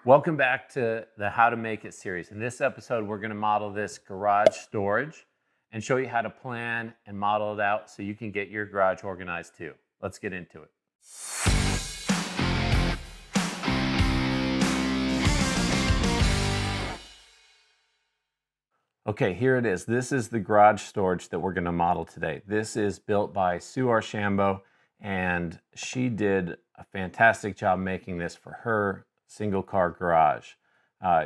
Welcome back to the How to Make It series. In this episode, we're going to model this garage storage and show you how to plan and model it out so you can get your garage organized too. Let's get into it. Okay, here it is. This is the garage storage that we're going to model today. This is built by Sue Archambault, and she did a fantastic job making this for her single car garage.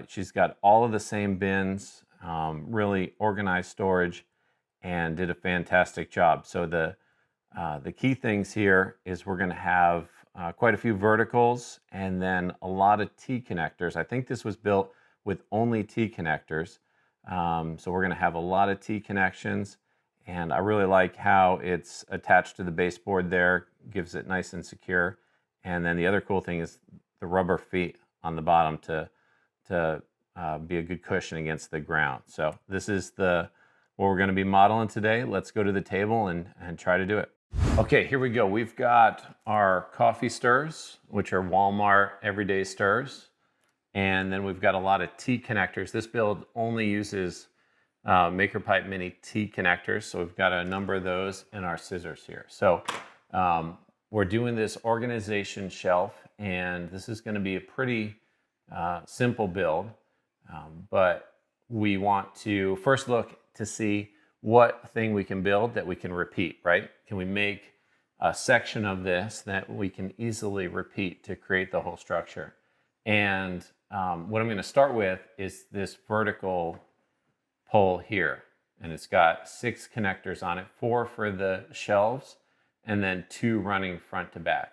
She's got all of the same bins, really organized storage, and did a fantastic job. So the key things here is we're going to have quite a few verticals and then a lot of T connectors. I think this was built with only T connectors. So we're going to have a lot of T connections, and I really like how it's attached to the baseboard there, gives it nice and secure. And then the other cool thing is the rubber feet on the bottom to be a good cushion against the ground. So this is what we're going to be modeling today. Let's go to the table and try to do it. Okay, here we go. We've got our coffee stirs, which are Walmart everyday stirs. And then we've got a lot of T connectors. This build only uses MakerPipe Mini T connectors. So we've got a number of those in our scissors here. So we're doing this organization shelf, and this is going to be a pretty simple build. But we want to first look to see what thing we can build that we can repeat, right? Can we make a section of this that we can easily repeat to create the whole structure? And what I'm going to start with is this vertical pole here. And it's got 6 connectors on it, 4 for the shelves, and then 2 running front to back.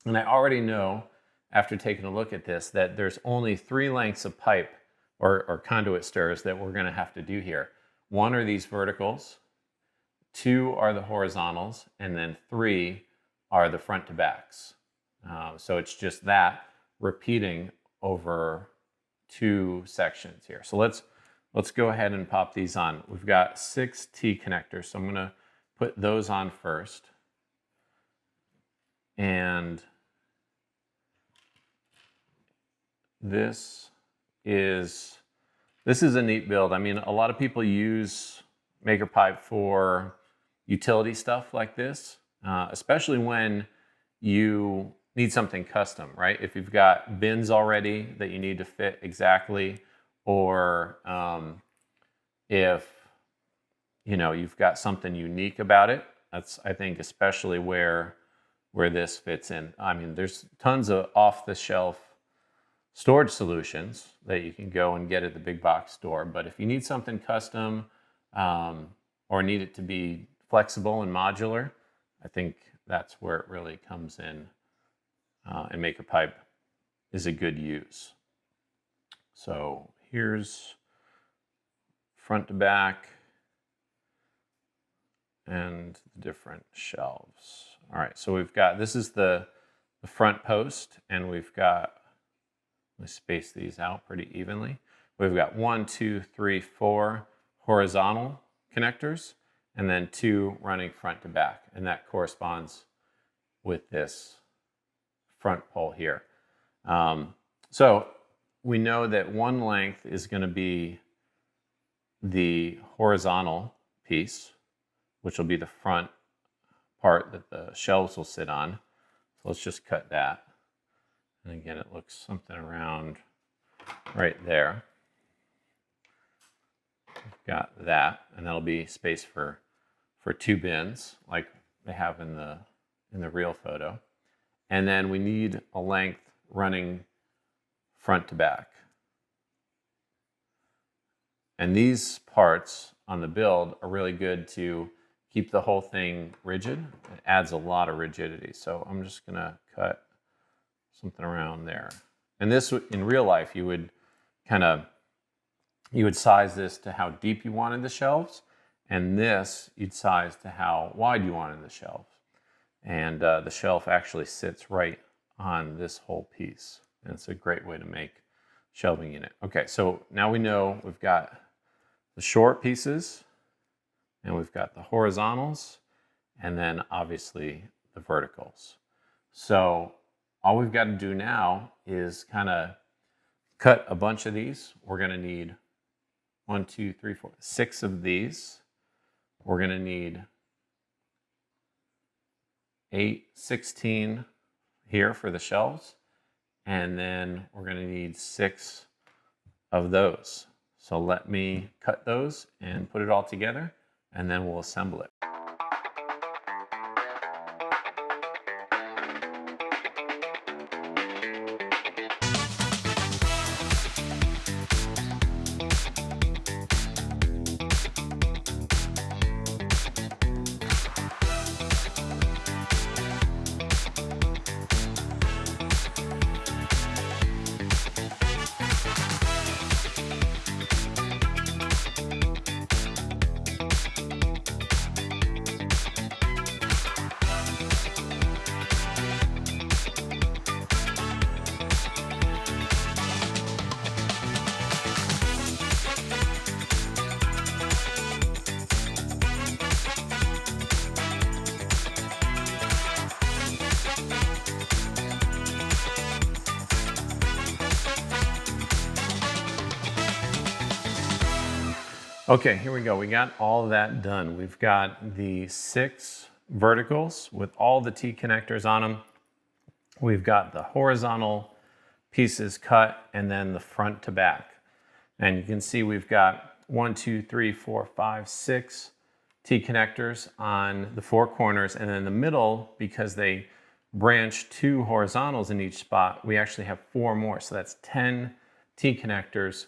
And I already know, after taking a look at this, that there's only 3 lengths of pipe or conduit stirs that we're going to have to do here. 1 are these verticals, 2 are the horizontals, and then 3 are the front to backs. So it's just that repeating over 2 sections here. So let's go ahead and pop these on. We've got 6 T connectors, so I'm going to put those on first. And this is a neat build. I mean, a lot of people use MakerPipe for utility stuff like this, especially when you need something custom, right? If you've got bins already that you need to fit exactly, or if you've got something unique about it, that's, I think, especially where this fits in. I mean, there's tons of off-the-shelf storage solutions that you can go and get at the big box store, but if you need something custom or need it to be flexible and modular, I think that's where it really comes in. And MakerPipe is a good use. So here's front to back and the different shelves. All right, so we've got, this is the front post, and we've got, let's space these out pretty evenly. We've got 1, 2, 3, 4 horizontal connectors, and then 2 running front to back, and that corresponds with this front pole here. So we know that 1 length is going to be the horizontal piece, which will be the front part that the shelves will sit on. So let's just cut that. And again, it looks something around right there. We've got that, and that'll be space for 2 bins like they have in the real photo. And then we need a length running front to back. And these parts on the build are really good to keep the whole thing rigid. It adds a lot of rigidity. So I'm just going to cut something around there. And this, in real life, you would size this to how deep you wanted the shelves. And this, you'd size to how wide you wanted the shelves. And the shelf actually sits right on this whole piece. And it's a great way to make shelving unit. Okay, so now we know we've got the short pieces, and we've got the horizontals, and then obviously the verticals. So all we've got to do now is kind of cut a bunch of these. We're going to need 1, 2, 3, 4, 6 of these. We're going to need 8, 16 here for the shelves. And then we're going to need 6 of those. So let me cut those and put it all together, and then we'll assemble it. Okay, here we go. We got all that done. We've got the 6 verticals with all the T connectors on them. We've got the horizontal pieces cut and then the front to back. And you can see we've got 1, 2, 3, 4, 5, 6 T connectors on the 4 corners. And then in the middle, because they branch 2 horizontals in each spot, we actually have 4 more. So that's 10 T connectors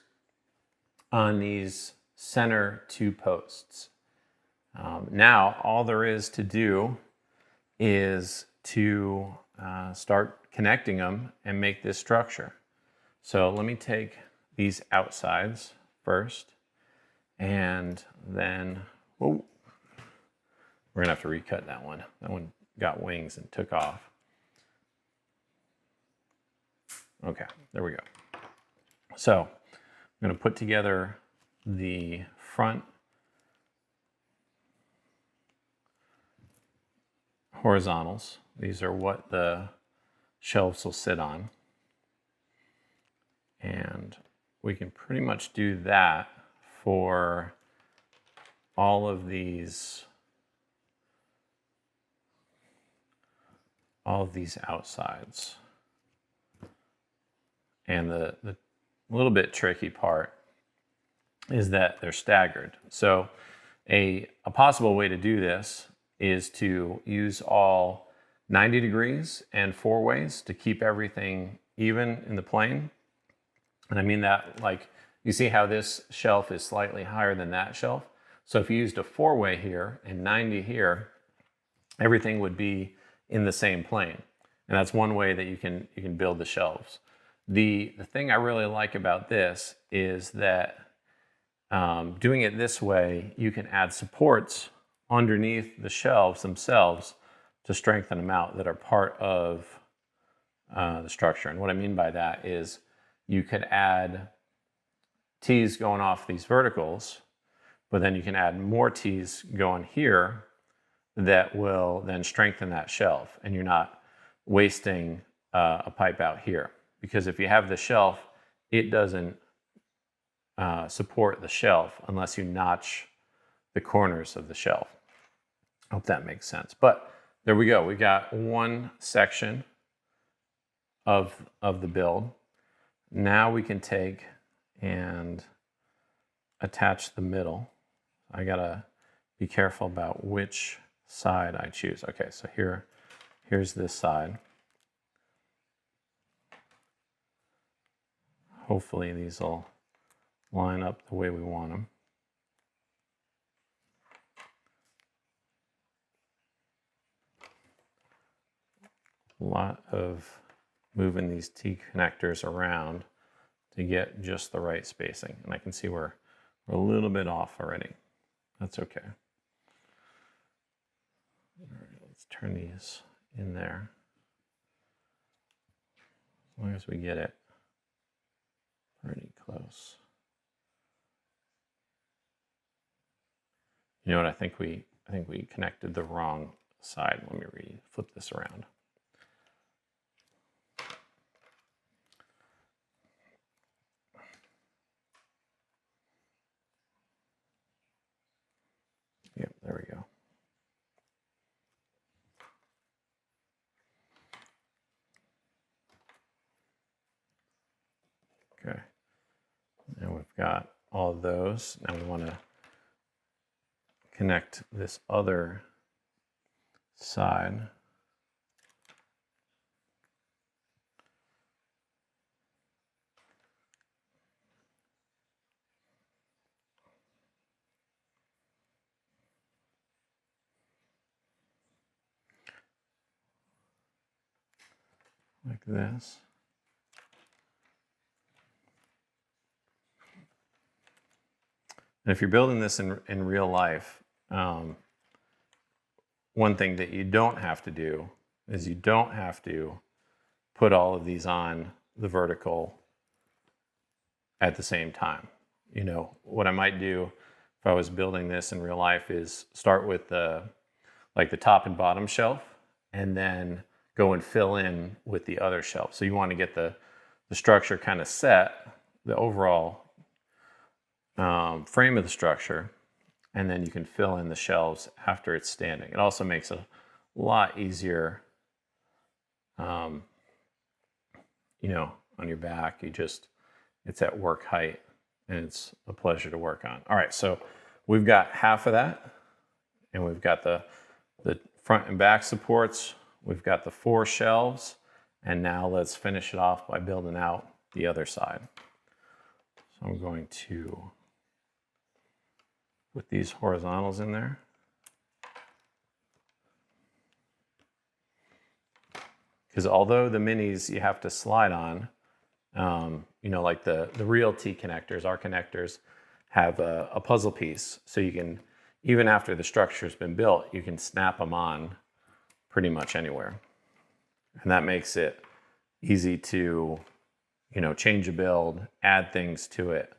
on these center 2 posts. Now, all there is to do is to start connecting them and make this structure. So let me take these outsides first, and then, whoa, we're gonna have to recut that one. That one got wings and took off. Okay, there we go. So I'm gonna put together the front horizontals. These are what the shelves will sit on. And we can pretty much do that for all of these outsides. And the little bit tricky part is that they're staggered. So a possible way to do this is to use all 90 degrees and 4 ways to keep everything even in the plane. And I mean that, like, you see how this shelf is slightly higher than that shelf? So if you used a 4-way here and 90 here, everything would be in the same plane. And that's one way that you can build the shelves. The thing I really like about this is that doing it this way, you can add supports underneath the shelves themselves to strengthen them out that are part of the structure. And what I mean by that is you could add T's going off these verticals, but then you can add more T's going here that will then strengthen that shelf, and you're not wasting a pipe out here. Because if you have the shelf, it doesn't support the shelf unless you notch the corners of the shelf. I hope that makes sense. But there we go. We got one section of the build. Now we can take and attach the middle. I gotta be careful about which side I choose. Okay, so here's this side. Hopefully these will line up the way we want them. A lot of moving these T connectors around to get just the right spacing. And I can see we're a little bit off already. That's okay. All right, let's turn these in there. As long as we get it pretty close. You know what? I think we connected the wrong side. Let me flip this around. got all of those. Now we want to connect this other side. Like this. And if you're building this in real life, one thing that you don't have to do is you don't have to put all of these on the vertical at the same time. You know, what I might do if I was building this in real life is start with the top and bottom shelf and then go and fill in with the other shelf. So you want to get the structure kind of set, the overall frame of the structure, and then you can fill in the shelves after it's standing. It also makes it a lot easier, you know, on your back. It's at work height and it's a pleasure to work on. All right, so we've got half of that, and we've got the front and back supports. We've got the 4 shelves, and now let's finish it off by building out the other side. So I'm going to put these horizontals in there. Because although the minis you have to slide on, you know, like the real T connectors, our connectors have a puzzle piece. So you can, even after the structure's been built, you can snap them on pretty much anywhere. And that makes it easy to, you know, change a build, add things to it.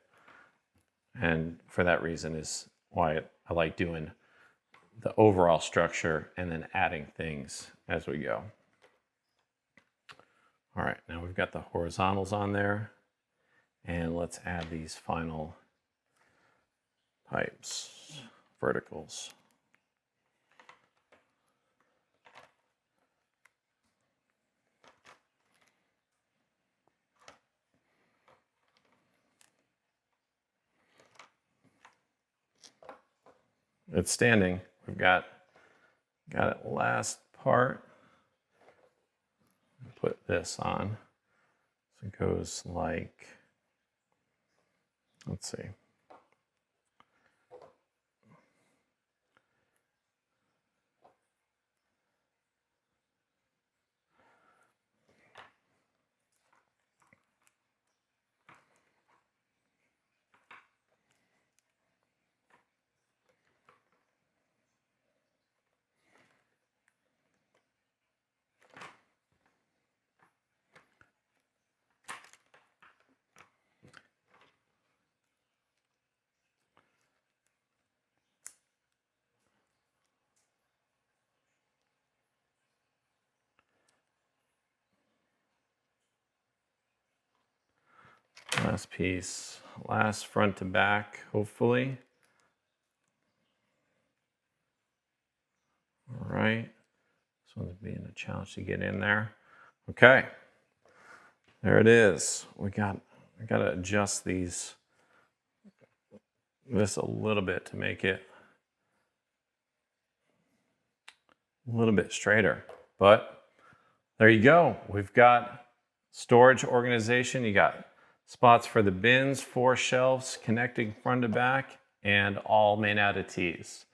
And for that reason is why I like doing the overall structure and then adding things as we go. All right, now we've got the horizontals on there, and let's add these final pipes, verticals. It's standing. We've got it last part. Put this on. So it goes like, let's see. Last piece, last front to back, hopefully. All right, this one's being a challenge to get in there. Okay, there it is. I gotta adjust this a little bit to make it a little bit straighter. But there you go. We've got storage organization. You got spots for the bins, 4 shelves connecting front to back, and all made out of T's.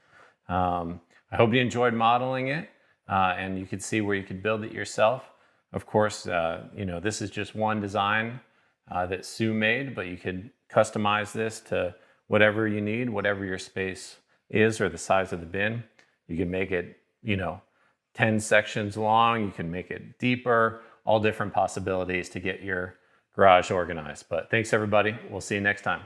I hope you enjoyed modeling it, and you could see where you could build it yourself. Of course, you know, this is just one design that Sue made, but you could customize this to whatever you need, whatever your space is or the size of the bin. You can make it, you know, 10 sections long. You can make it deeper, all different possibilities to get your garage organized. But thanks everybody. We'll see you next time.